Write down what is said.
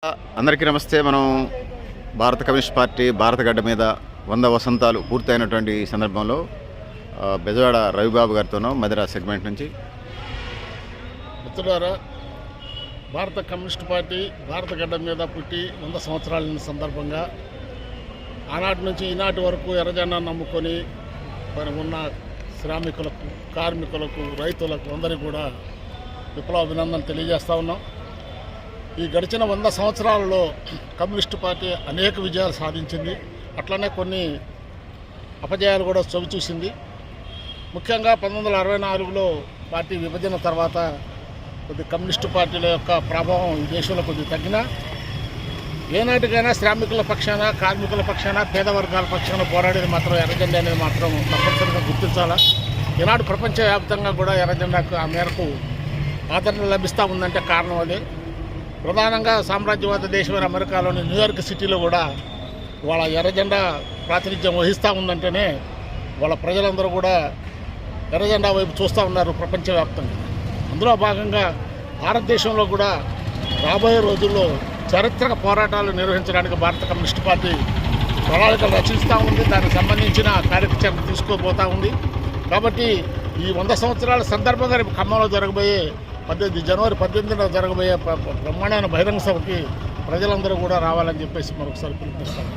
అందరికీ నమస్తే. మనం భారత కమ్యూనిస్ట్ పార్టీ భారత గడ్డ మీద 100 వసంతాలు పూర్తయినటువంటి ఈ సందర్భంలో బెజవాడ రవిబాబు గారితోనూ మదిరా సెగ్మెంట్ నుంచి. మిత్రులారా, భారత కమ్యూనిస్ట్ పార్టీ భారత గడ్డ మీద పుట్టి 100 సంవత్సరాల సందర్భంగా ఆనాటి నుంచి ఈనాటి వరకు ఎర్రజెండా నమ్ముకొని మరి ఉన్న శ్రామికులకు, కార్మికులకు, రైతులకు అందరికీ కూడా విప్లవ అభినందనలు తెలియజేస్తూ ఉన్నాం. ఈ గడిచిన 100 సంవత్సరాలలో కమ్యూనిస్టు పార్టీ అనేక విజయాలు సాధించింది. అట్లనే కొన్ని అపజయాలు కూడా చవిచూసింది. ముఖ్యంగా 1964లో పార్టీ విభజన తర్వాత కొద్ది కమ్యూనిస్టు పార్టీల యొక్క ప్రభావం ఈ దేశంలో కొద్ది తగ్గినా, ఏనాటికైనా శ్రామికుల పక్షాన, కార్మికుల పక్షాన, పేద వర్గాల పక్షాన పోరాడేది మాత్రం ఎర్రజెండా అనేది మాత్రం తప్పనిసరిగా గుర్తించాలా. ఈనాడు ప్రపంచవ్యాప్తంగా కూడా ఎర్రజెండాకు ఆ మేరకు ఆదరణ లభిస్తూ ఉందంటే కారణం అదే. ప్రధానంగా సామ్రాజ్యవాద దేశమైన అమెరికాలోని న్యూయార్క్ సిటీలో కూడా వాళ్ళ ఎర్రజెండా ప్రాతినిధ్యం వహిస్తూ ఉందంటేనే వాళ్ళ ప్రజలందరూ కూడా ఎర్రజెండా వైపు చూస్తూ ఉన్నారు ప్రపంచవ్యాప్తంగా. అందులో భాగంగా భారతదేశంలో కూడా రాబోయే రోజుల్లో చారిత్రక పోరాటాలు నిర్వహించడానికి భారత కమ్యూనిస్ట్ పార్టీ ప్రణాళికలు రచిస్తూ ఉంది. దానికి సంబంధించిన కార్యక్రమం తీసుకోబోతూ ఉంది. కాబట్టి ఈ 100 సంవత్సరాల సందర్భంగా రేపు ఖమ్మంలో జరగబోయే జనవరి 18న జరగబోయే బ్రహ్మాండమైన బహిరంగ సభకి ప్రజలందరూ కూడా రావాలని చెప్పేసి మరొకసారి పిలుపునిస్తాను.